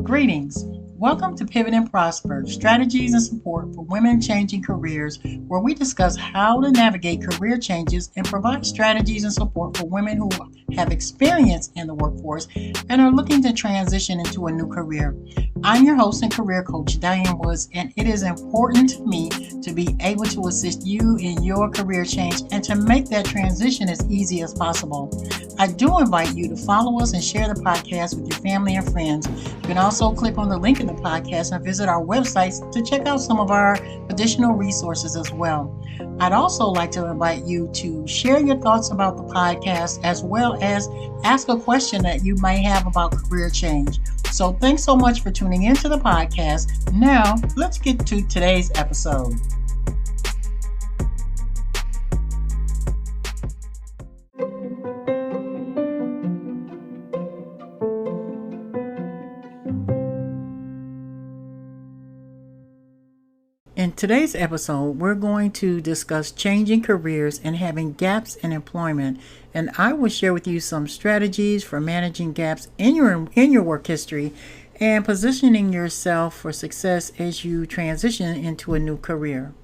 Greetings. Welcome to Pivot and Prosper Strategies and Support for Women Changing Careers, where we discuss how to navigate career changes and provide strategies and support for women who have experience in the workforce and are looking to transition into a new career. I'm your host and career coach, Diane Woods, and it is important to me to be able to assist you in your career change and to make that transition as easy as possible. I do invite you to follow us and share the podcast with your family and friends. You can also click on the link in the podcast and visit our websites to check out some of our additional resources as well. I'd also like to invite you to share your thoughts about the podcast as well as ask a question that you may have about career change. So thanks so much for tuning into the podcast. Now, let's get to today's episode. In today's episode, we're going to discuss changing careers and having gaps in employment, and I will share with you some strategies for managing gaps in your work history and positioning yourself for success as you transition into a new career.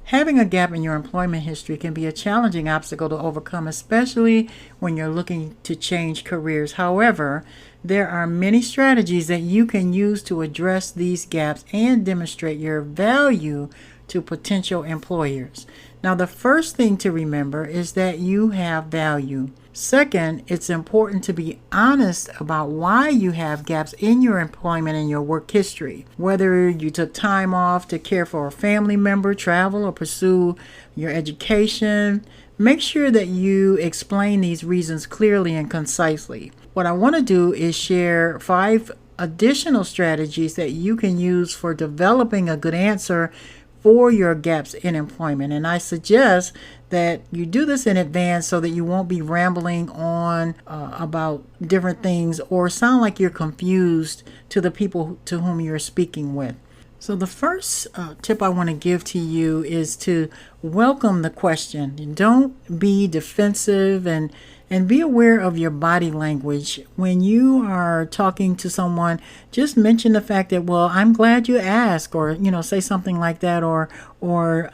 Having a gap in your employment history can be a challenging obstacle to overcome, especially when you're looking to change careers. However, there are many strategies that you can use to address these gaps and demonstrate your value to potential employers. Now, the first thing to remember is that you have value. Second, it's important to be honest about why you have gaps in your employment and your work history. Whether you took time off to care for a family member, travel, or pursue your education, make sure that you explain these reasons clearly and concisely. What I want to do is share 5 additional strategies that you can use for developing a good answer for your gaps in employment. And I suggest that you do this in advance so that you won't be rambling on about different things or sound like you're confused to the people to whom you're speaking with. So the first tip I want to give to you is to welcome the question. Don't be defensive and be aware of your body language. When you are talking to someone, just mention the fact that, well, I'm glad you asked, or, say something like that, or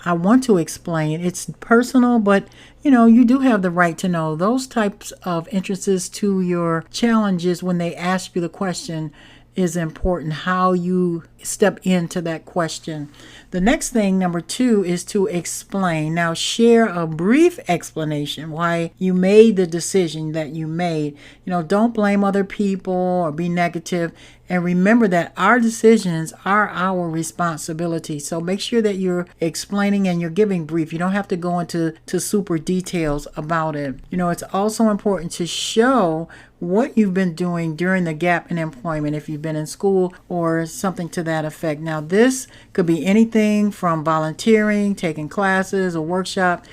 I want to explain. It's personal, but, you do have the right to know. Those types of entrances to your challenges when they ask you the question is important, how you step into that question. The next thing, number 2, is to explain. Now, share a brief explanation why you made the decision that you made. Don't blame other people or be negative. And remember that our decisions are our responsibility. So make sure that you're explaining and you're giving brief. You don't have to go into super details about it. It's also important to show what you've been doing during the gap in employment, if you've been in school or something to that effect. Now, this could be anything from volunteering, taking classes, a workshop,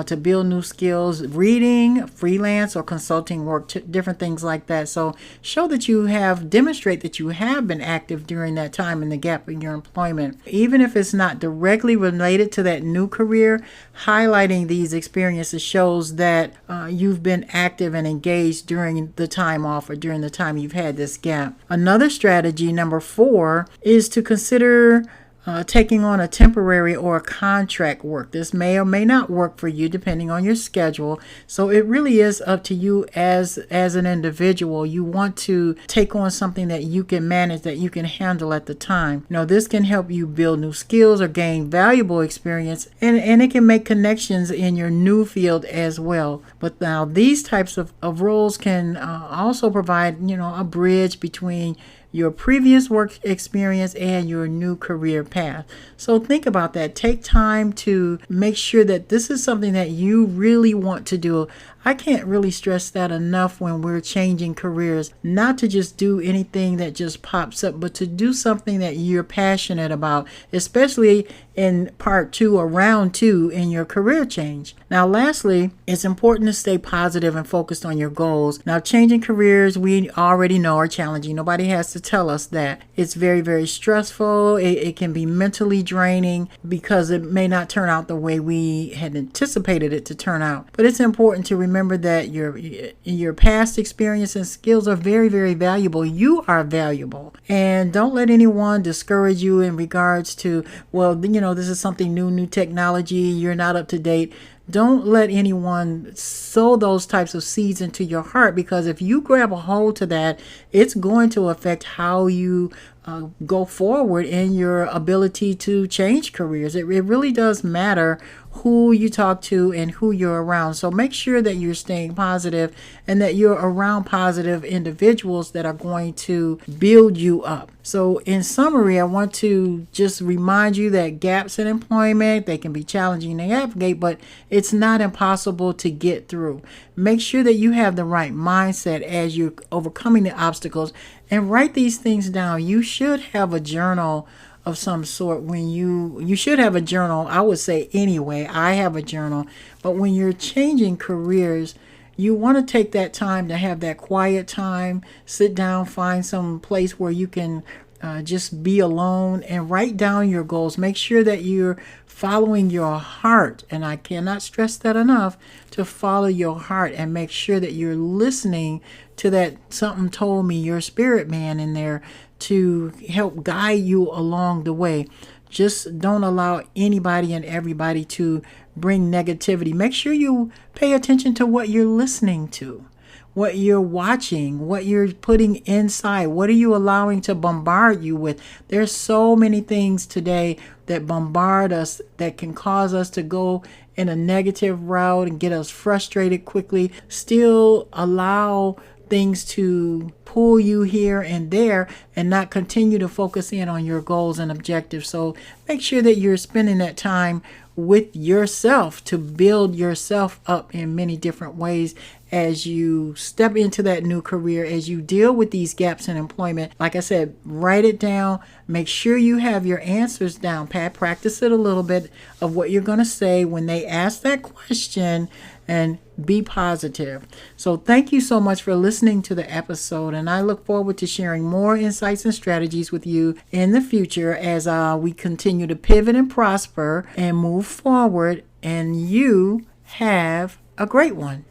to build new skills, reading, freelance or consulting work, different things like that. So demonstrate that you have been active during that time in the gap in your employment. Even if it's not directly related to that new career, highlighting these experiences shows that you've been active and engaged during the time off or during the time you've had this gap. Another strategy, number 4, is to consider taking on a temporary or a contract work. This may or may not work for you depending on your schedule. So it really is up to you as an individual. You want to take on something that you can manage, that you can handle at the time. This can help you build new skills or gain valuable experience, and it can make connections in your new field as well. But now these types of roles can also provide, a bridge between your previous work experience and your new career path. So think about that. Take time to make sure that this is something that you really want to do. I can't really stress that enough when we're changing careers, not to just do anything that just pops up, but to do something that you're passionate about, especially in part 2 or round 2 in your career change. Now, lastly, it's important to stay positive and focused on your goals. Now, changing careers, we already know, are challenging. Nobody has to tell us that. It's very, very stressful. It can be mentally draining because it may not turn out the way we had anticipated it to turn out. But it's important to remember remember that your past experience and skills are very, very valuable. You are valuable. And don't let anyone discourage you in regards to, well, this is something new technology, you're not up to date. Don't let anyone sow those types of seeds into your heart, because if you grab a hold to that, it's going to affect how you go forward in your ability to change careers. It really does matter who you talk to and who you're around. So make sure that you're staying positive and that you're around positive individuals that are going to build you up. So in summary, I want to just remind you that gaps in employment, they can be challenging to navigate, but it's not impossible to get through. Make sure that you have the right mindset as you're overcoming the obstacles, and write these things down. You should have a journal of some sort. When you should have a journal, I would say anyway. I have a journal, but when you're changing careers, you want to take that time to have that quiet time, sit down, find some place where you can just be alone and write down your goals. Make sure that you're following your heart, and I cannot stress that enough, to follow your heart and make sure that you're listening to that something told me, your spirit man in there, to help guide you along the way. Just don't allow anybody and everybody to bring negativity. Make sure you pay attention to what you're listening to, what you're watching, what you're putting inside. What are you allowing to bombard you with? There's so many things today that bombard us, that can cause us to go in a negative route and get us frustrated quickly. Still allow things to pull you here and there and not continue to focus in on your goals and objectives. So make sure that you're spending that time with yourself to build yourself up in many different ways as you step into that new career, as you deal with these gaps in employment. Like I said, write it down. Make sure you have your answers down, Pat. Practice it a little bit of what you're going to say when they ask that question, and be positive. So thank you so much for listening to the episode, and I look forward to sharing more insights and strategies with you in the future as we continue to pivot and prosper and move forward, and you have a great one.